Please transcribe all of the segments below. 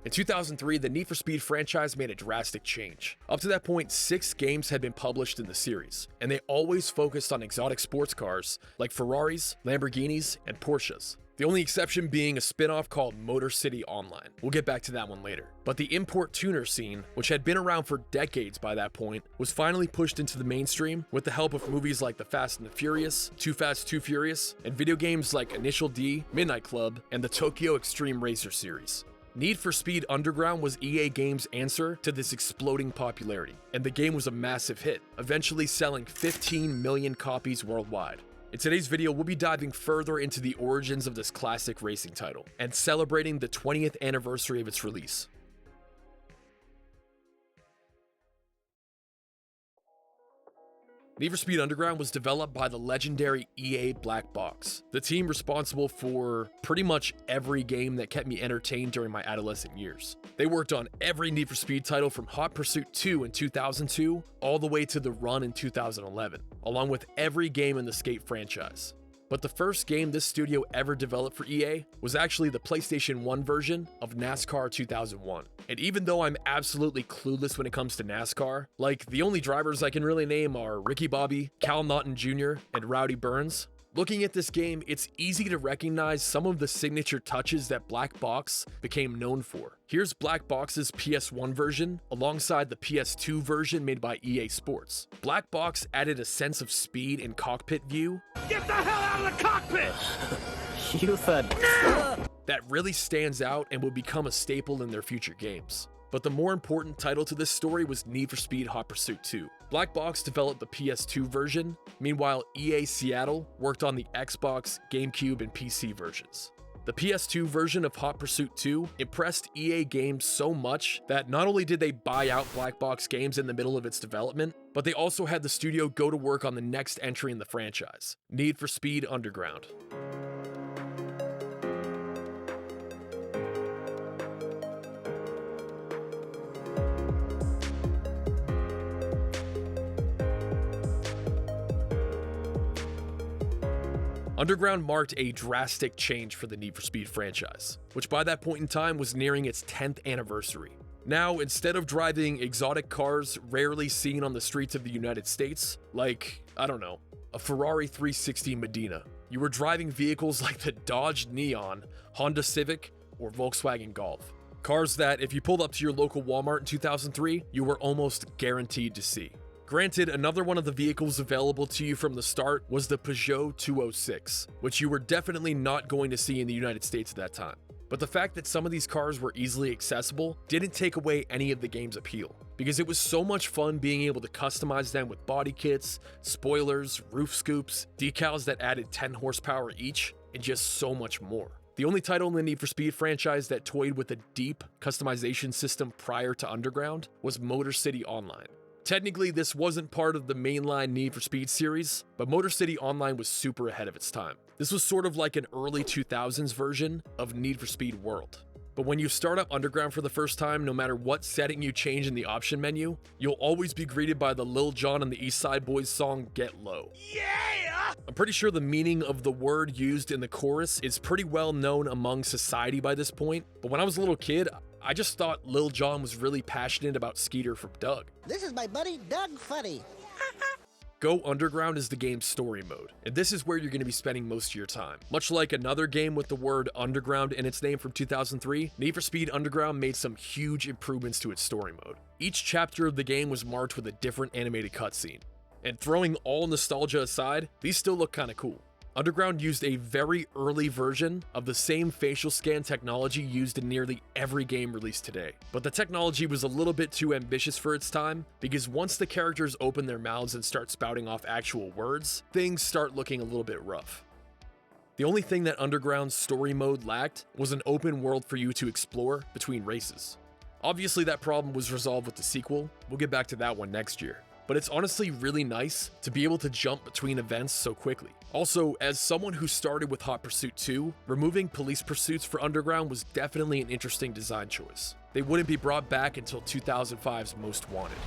In 2003, the Need for Speed franchise made a drastic change. Up to that point, 6 games had been published in the series, and they always focused on exotic sports cars like Ferraris, Lamborghinis, and Porsches. The only exception being a spin-off called Motor City Online. We'll get back to that one later. But the import tuner scene, which had been around for decades by that point, was finally pushed into the mainstream with the help of movies like The Fast and the Furious, Too Fast, Too Furious, and video games like Initial D, Midnight Club, and the Tokyo Extreme Racer series. Need for Speed Underground was EA Games' answer to this exploding popularity, and the game was a massive hit, eventually selling 15 million copies worldwide. In today's video, we'll be diving further into the origins of this classic racing title and celebrating the 20th anniversary of its release. Need for Speed Underground was developed by the legendary EA Black Box, the team responsible for pretty much every game that kept me entertained during my adolescent years. They worked on every Need for Speed title from Hot Pursuit 2 in 2002 all the way to The Run in 2011, along with every game in the Skate franchise. But the first game this studio ever developed for EA was actually the PlayStation 1 version of Nascar 2001. And even though I'm absolutely clueless when it comes to NASCAR, like the only drivers I can really name are Ricky Bobby, Cal Naughton Jr., and Rowdy Burns, looking at this game, it's easy to recognize some of the signature touches that Black Box became known for. Here's Black Box's PS1 version alongside the PS2 version made by EA Sports. Black Box added a sense of speed and cockpit view. Get the hell out of the cockpit! You said... That really stands out and will become a staple in their future games. But the more important title to this story was Need for Speed Hot Pursuit 2. Black Box developed the PS2 version, meanwhile EA Seattle worked on the Xbox, GameCube, and PC versions. The PS2 version of Hot Pursuit 2 impressed EA Games so much that not only did they buy out Black Box Games in the middle of its development, but they also had the studio go to work on the next entry in the franchise, Need for Speed Underground. Underground marked a drastic change for the Need for Speed franchise, which by that point in time was nearing its 10th anniversary. Now, instead of driving exotic cars rarely seen on the streets of the United States, like, I don't know, a Ferrari 360 Medina, you were driving vehicles like the Dodge Neon, Honda Civic, or Volkswagen Golf. Cars that, if you pulled up to your local Walmart in 2003, you were almost guaranteed to see. Granted, another one of the vehicles available to you from the start was the Peugeot 206, which you were definitely not going to see in the United States at that time. But the fact that some of these cars were easily accessible didn't take away any of the game's appeal, because it was so much fun being able to customize them with body kits, spoilers, roof scoops, decals that added 10 horsepower each, and just so much more. The only title in the Need for Speed franchise that toyed with a deep customization system prior to Underground was Motor City Online. Technically, this wasn't part of the mainline Need for Speed series, but Motor City Online was super ahead of its time. This was sort of like an early 2000s version of Need for Speed World. But when you start up Underground for the first time, no matter what setting you change in the option menu, you'll always be greeted by the Lil Jon and the East Side Boyz song Get Low. Yeah! I'm pretty sure the meaning of the word used in the chorus is pretty well known among society by this point, but when I was a little kid, I just thought Lil Jon was really passionate about Skeeter from Doug. This is my buddy Doug Funny. Go Underground is the game's story mode, and this is where you're going to be spending most of your time. Much like another game with the word Underground in its name from 2003, Need for Speed Underground made some huge improvements to its story mode. Each chapter of the game was marked with a different animated cutscene. And throwing all nostalgia aside, these still look kinda cool. Underground used a very early version of the same facial scan technology used in nearly every game released today. But the technology was a little bit too ambitious for its time, because once the characters open their mouths and start spouting off actual words, things start looking a little bit rough. The only thing that Underground's story mode lacked was an open world for you to explore between races. Obviously that problem was resolved with the sequel, we'll get back to that one next year. But it's honestly really nice to be able to jump between events so quickly. Also, as someone who started with Hot Pursuit 2, removing police pursuits for Underground was definitely an interesting design choice. They wouldn't be brought back until 2005's Most Wanted.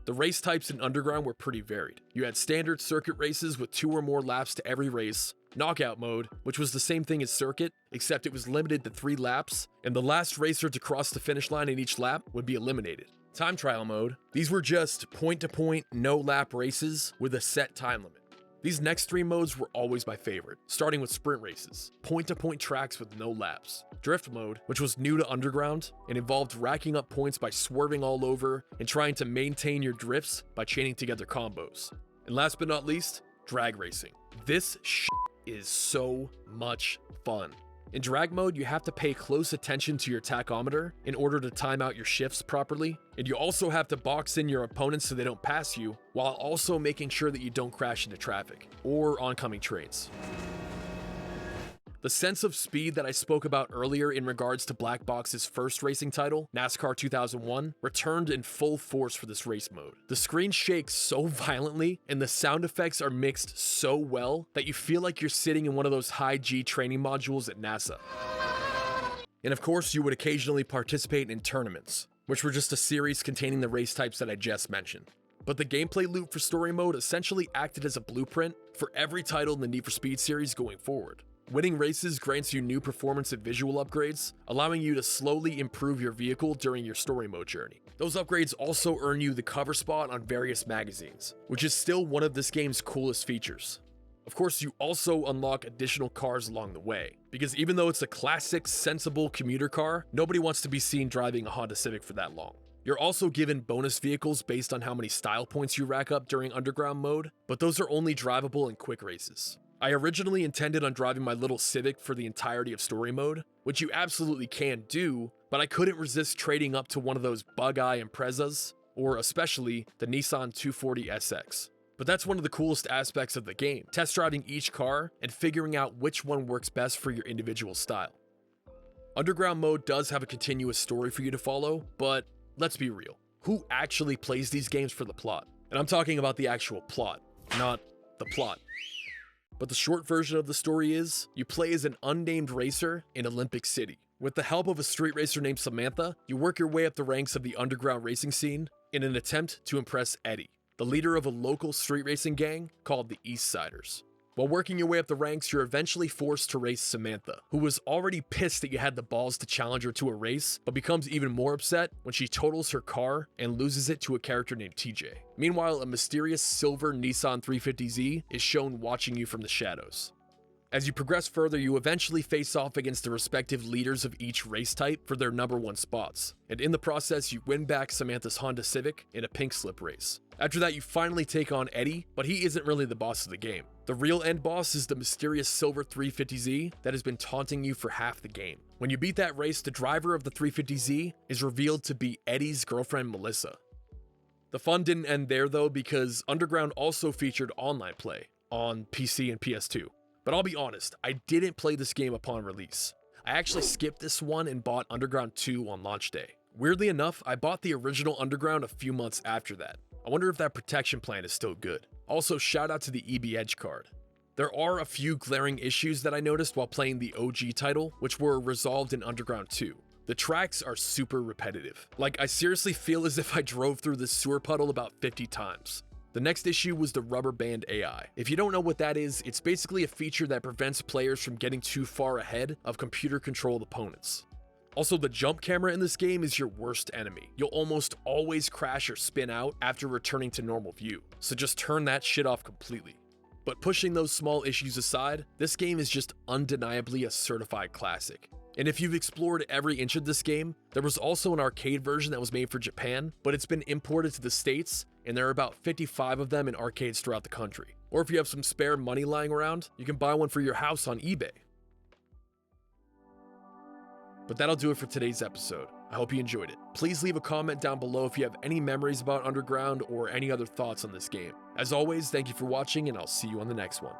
The race types in Underground were pretty varied. You had standard circuit races with 2 or more laps to every race, knockout mode, which was the same thing as circuit, except it was limited to 3 laps, and the last racer to cross the finish line in each lap would be eliminated. Time trial mode, these were just point-to-point, no-lap races with a set time limit. These next 3 modes were always my favorite, starting with sprint races, point-to-point tracks with no laps. Drift mode, which was new to Underground, and involved racking up points by swerving all over and trying to maintain your drifts by chaining together combos. And last but not least, drag racing. This shit is so much fun. In drag mode, you have to pay close attention to your tachometer in order to time out your shifts properly, and you also have to box in your opponents so they don't pass you, while also making sure that you don't crash into traffic or oncoming trains. The sense of speed that I spoke about earlier in regards to Black Box's first racing title, NASCAR 2001, returned in full force for this race mode. The screen shakes so violently and the sound effects are mixed so well that you feel like you're sitting in one of those high-G training modules at NASA. And of course, you would occasionally participate in tournaments, which were just a series containing the race types that I just mentioned. But the gameplay loop for story mode essentially acted as a blueprint for every title in the Need for Speed series going forward. Winning races grants you new performance and visual upgrades, allowing you to slowly improve your vehicle during your story mode journey. Those upgrades also earn you the cover spot on various magazines, which is still one of this game's coolest features. Of course, you also unlock additional cars along the way, because even though it's a classic, sensible commuter car, nobody wants to be seen driving a Honda Civic for that long. You're also given bonus vehicles based on how many style points you rack up during Underground mode, but those are only drivable in quick races. I originally intended on driving my little Civic for the entirety of story mode, which you absolutely can do, but I couldn't resist trading up to one of those bug-eye Imprezas, or especially the Nissan 240 SX. But that's one of the coolest aspects of the game, test driving each car and figuring out which one works best for your individual style. Underground mode does have a continuous story for you to follow, but let's be real, who actually plays these games for the plot? And I'm talking about the actual plot, not the plot. But the short version of the story is, you play as an unnamed racer in Olympic City. With the help of a street racer named Samantha, you work your way up the ranks of the underground racing scene in an attempt to impress Eddie, the leader of a local street racing gang called the East Siders. While working your way up the ranks, you're eventually forced to race Samantha, who was already pissed that you had the balls to challenge her to a race, but becomes even more upset when she totals her car and loses it to a character named TJ. Meanwhile, a mysterious silver Nissan 350Z is shown watching you from the shadows. As you progress further, you eventually face off against the respective leaders of each race type for their #1 spots, and in the process, you win back Samantha's Honda Civic in a pink slip race. After that, you finally take on Eddie, but he isn't really the boss of the game. The real end boss is the mysterious silver 350Z that has been taunting you for half the game. When you beat that race, the driver of the 350Z is revealed to be Eddie's girlfriend, Melissa. The fun didn't end there though, because Underground also featured online play on PC and PS2. But I'll be honest, I didn't play this game upon release. I actually skipped this one and bought Underground 2 on launch day. Weirdly enough, I bought the original Underground a few months after that. I wonder if that protection plan is still good. Also, shout out to the EB Edge card. There are a few glaring issues that I noticed while playing the OG title, which were resolved in Underground 2. The tracks are super repetitive. Like, I seriously feel as if I drove through this sewer puddle about 50 times. The next issue was the rubber band AI. If you don't know what that is, it's basically a feature that prevents players from getting too far ahead of computer-controlled opponents. Also, the jump camera in this game is your worst enemy. You'll almost always crash or spin out after returning to normal view, so just turn that shit off completely. But pushing those small issues aside, this game is just undeniably a certified classic. And if you've explored every inch of this game, there was also an arcade version that was made for Japan, but it's been imported to the States, and there are about 55 of them in arcades throughout the country. Or if you have some spare money lying around, you can buy one for your house on eBay. But that'll do it for today's episode. I hope you enjoyed it. Please leave a comment down below if you have any memories about Underground or any other thoughts on this game. As always, thank you for watching, and I'll see you on the next one.